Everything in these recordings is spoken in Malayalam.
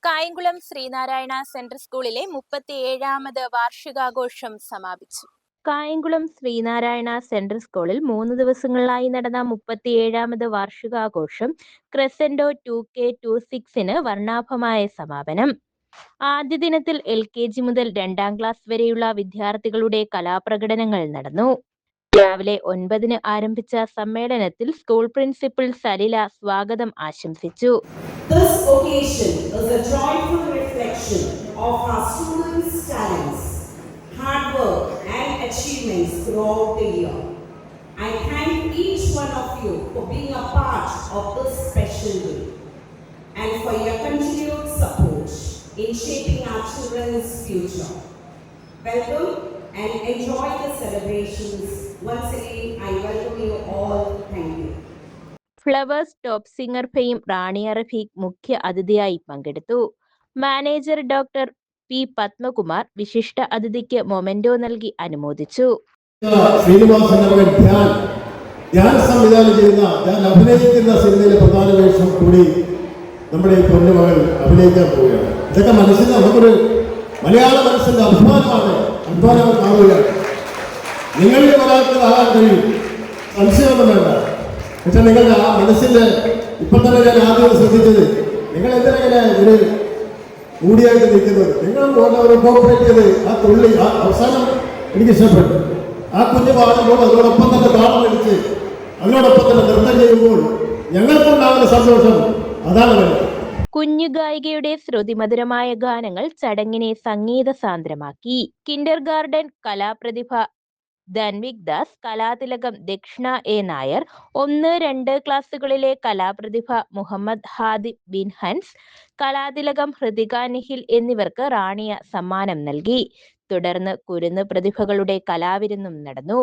കായംകുളം ശ്രീനാരായണ സെൻട്രൽ സ്കൂളിലെ 37ാമത് വാർഷികാഘോഷം സമാപിച്ചു. കായംകുളം ശ്രീനാരായണ സെൻട്രൽ സ്കൂളിൽ 3 ദിവസങ്ങളിലായി നടന്ന 37ാമത് വാർഷികാഘോഷം ക്രെസൻഡോ 2K26 വർണ്ണാഭമായ സമാപനം. ആദ്യ ദിനത്തിൽ LKG മുതൽ 2ാം ക്ലാസ് വരെയുള്ള വിദ്യാർത്ഥികളുടെ കലാപ്രകടനങ്ങൾ നടന്നു. രാവിലെ 9-ന് ആരംഭിച്ച സമ്മേളനത്തിൽ സ്കൂൾ പ്രിൻസിപ്പൽ സലില സ്വാഗതം ആശംസിച്ചു. This occasion is a joyful reflection of our students' talents, hard work and achievements throughout the year. I thank each one of you for being a part of this special day and for your continued support in shaping our children's future. Welcome and enjoy the celebrations. Once again, I welcome you all. Thank you. Flowers Top Singer fame Rani Rafeeq മുഖ്യ അതിഥിയായി പങ്കെടുത്തു. മാനേജർ ഡോക്ടർ പി പത്മകുമാർ വിശിഷ്ട അതിഥിക്ക് മൊമെന്റോ നൽകി അനുമോദിച്ചു. ഞാൻ സംവിധാനം ചെയ്യുന്ന ഞാൻ അഭിനയിക്കുന്ന സിനിമയിലെ പ്രധാന വേഷം കൂടി നമ്മുടെ ഈ പൊന്നുമകൾ അഭിനയിക്കാൻ പോവുകയാണ്. ഇതൊക്കെ മനസ്സിൽ നമുക്കൊരു മലയാള മനസ്സിന്റെ അഭിമാനമാണ്, അഭിമാനം കാണുകയാണ്. നിങ്ങളുടെ ഒരാൾക്കാകാൻ കഴിയും, സംശയമൊന്നും വേണ്ട. പക്ഷെ നിങ്ങളുടെ ആ മനസ്സിന്റെ ഇപ്പൊ തന്നെ ഞാൻ ആദ്യം ശ്രദ്ധിച്ചത്, നിങ്ങൾ എന്തിനാ ഒരു കൂടിയായിട്ട് നിൽക്കുന്നത്? നിങ്ങൾ ഒരു കോപ്പറേറ്റ് ചെയ്ത് ആ തുള്ളി ആ അവസാനം എനിക്ക് ഇഷ്ടപ്പെട്ടു. ആ കുഞ്ഞ് പാടുമ്പോൾ അതിനോടൊപ്പം തന്നെ താളം അടിച്ച് അതിനോടൊപ്പം തന്നെ നൃത്തം ചെയ്യുമ്പോൾ ഞങ്ങൾക്കുണ്ടാകുന്ന സന്തോഷം അതാണ് വേണ്ടത്. കുഞ്ഞു ഗായികയുടെ ശ്രുതിമധുരമായ ഗാനങ്ങൾ ചടങ്ങിനെ സംഗീത സാന്ദ്രമാക്കി. കിൻഡർ ഗാർഡൻ കലാപ്രതിഭ ധൻവിക് ദാസ്, കലാതിലകം ദക്ഷിണ എ നായർ, 1-2 ക്ലാസുകളിലെ കലാപ്രതിഭ മുഹമ്മദ് ഹാദി ബിൻ ഹൻസ്, കലാതിലകം ഹൃതിക നിഹിൽ എന്നിവർക്ക് റാണിയ സമ്മാനം നൽകി. തുടർന്ന് കുരുന്ന് പ്രതിഭകളുടെ കലാവിരുന്നും നടന്നു.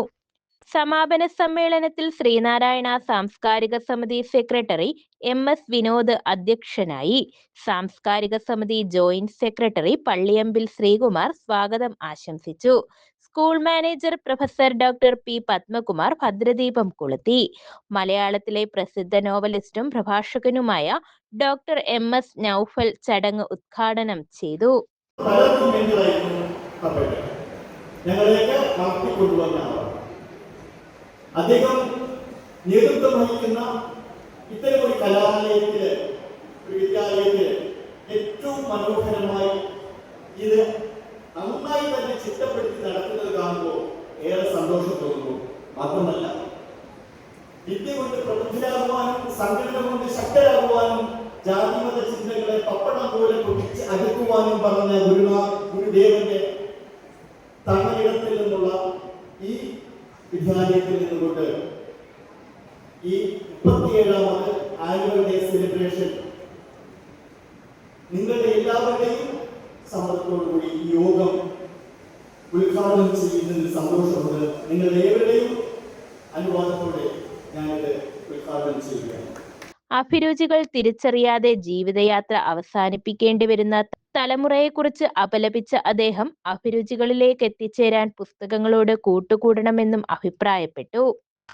സമാപന സമ്മേളനത്തിൽ ശ്രീനാരായണ സാംസ്കാരിക സമിതി സെക്രട്ടറി MS വിനോദ് അധ്യക്ഷനായി. സാംസ്കാരിക സമിതി ജോയിന്റ് സെക്രട്ടറി പള്ളിയമ്പിൽ ശ്രീകുമാർ സ്വാഗതം ആശംസിച്ചു. School manager professor doctor P Padmakumar ഭദ്രദീപം കൊളുത്തി. മലയാളത്തിലെ പ്രസിദ്ധ നോവലിസ്റ്റും പ്രഭാഷകനുമായ ഡോക്ടർ MS നൌഫൽ ചടങ്ങ് ഉദ്ഘാടനം ചെയ്തു. അദ്ദേഹം നേതൃത്വം വഹിക്കുന്ന ഇത്തരം ഒരു കലാലയത്തില്, ഒരു വിദ്യാലയത്തില് ഏറ്റവും മനോഹരമായി ഇത് നന്നായി തന്നെ ചിട്ടപ്പെടുത്തി നടത്തുന്നത് കാണുമ്പോൾ ഏറെ സന്തോഷം തോന്നുന്നു. മാത്രമല്ല, വിദ്യ കൊണ്ട് പ്രബുദ്ധരാകുവാനും സംഘടന കൊണ്ട് ശക്തരാകുവാനും ജാതിമത ചിന്തകളെ പപ്പടം പോലെ പൊട്ടിച്ച് അടുക്കുവാനും പറഞ്ഞ ഗുരുദേവന്റെ തണലിടത്തിൽ നിന്നുള്ള ഈ വിദ്യാലയത്തിൽ നിന്നുകൊണ്ട് ഈ 37ാമത് ആനുവൽ ഡേ സെലിബ്രേഷൻ നിങ്ങളുടെ എല്ലാവരുടെയും സമ്മതത്തോടുകൂടി ഈ യോഗം ഉദ്ഘാടനം ചെയ്യുന്നതിൽ സന്തോഷമുണ്ട്. നിങ്ങളുടെ ഏവരുടെയും അനുവാദത്തോടെ ഞാനിത് ഉദ്ഘാടനം ചെയ്യുകയാണ്. അഭിരുചികൾ തിരിച്ചറിയാതെ ജീവിതയാത്ര അവസാനിപ്പിക്കേണ്ടി വരുന്ന തലമുറയെക്കുറിച്ച് അപലപിച്ച അദ്ദേഹം അഭിരുചികളിലേക്ക് എത്തിച്ചേരാൻ പുസ്തകങ്ങളോട് കൂട്ടുകൂടണമെന്നും അഭിപ്രായപ്പെട്ടു.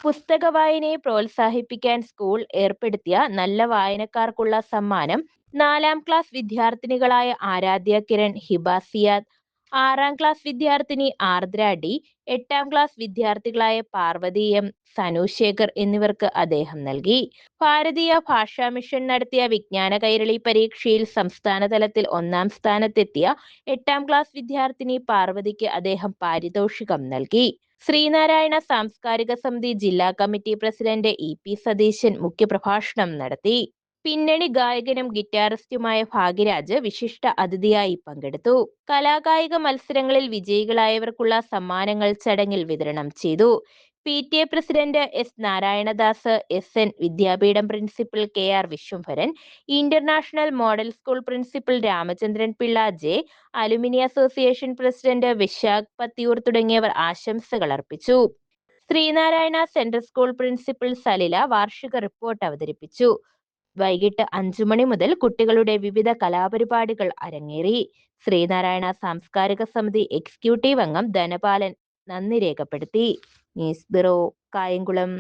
പുസ്തക വായനയെ പ്രോത്സാഹിപ്പിക്കാൻ സ്കൂൾ ഏർപ്പെടുത്തിയ നല്ല വായനക്കാർക്കുള്ള സമ്മാനം 4ാം ക്ലാസ് വിദ്യാർത്ഥിനികളായ ആരാധ്യ കിരൺ, ഹിബ സിയാദ്, 6ാം ക്ലാസ് വിദ്യാർത്ഥിനി ആർദ്ര ഡി, 8ാം ക്ലാസ് വിദ്യാർത്ഥികളായ പാർവതി M, സനു ശേഖർ എന്നിവർക്ക് അദ്ദേഹം നൽകി. ഭാരതീയ ഭാഷാ മിഷൻ നടത്തിയ വിജ്ഞാന കൈരളി പരീക്ഷയിൽ സംസ്ഥാന തലത്തിൽ 1ാം സ്ഥാനത്തെത്തിയ 8ാം ക്ലാസ് വിദ്യാർത്ഥിനി പാർവതിക്ക് അദ്ദേഹം പാരിതോഷികം നൽകി. ശ്രീനാരായണ സാംസ്കാരിക സമിതി ജില്ലാ കമ്മിറ്റി പ്രസിഡന്റ് EP സതീശൻ മുഖ്യപ്രഭാഷണം നടത്തി. പിന്നണി ഗായകനും ഗിറ്റാറിസ്റ്റുമായ ഭാഗ്യരാജ് വിശിഷ്ട അതിഥിയായി പങ്കെടുത്തു. കലാകായിക മത്സരങ്ങളിൽ വിജയികളായവർക്കുള്ള സമ്മാനങ്ങൾ ചടങ്ങിൽ വിതരണം ചെയ്തു. PTA president S Narayanadas, SN Vidyapeetham principal KR Viswambharan, international model school principal Ramachandran Pillai J, alumni association president Vishakh Pathiyoor തുടങ്ങിയവർ ആശംസകൾ അർപ്പിച്ചു. Sreenarayana central school principal Salila വാർഷിക റിപ്പോർട്ട് അവതരിപ്പിച്ചു. വൈകിട്ട് 5 മണി മുതൽ കുട്ടികളുടെ വിവിധ കലാപരിപാടികൾ അരങ്ങേറി. ശ്രീനാരായണ സാംസ്കാരിക സമിതി എക്സിക്യൂട്ടീവ് അംഗം ധനപാലൻ നന്ദി രേഖപ്പെടുത്തി. News bureau, Kayamkulam.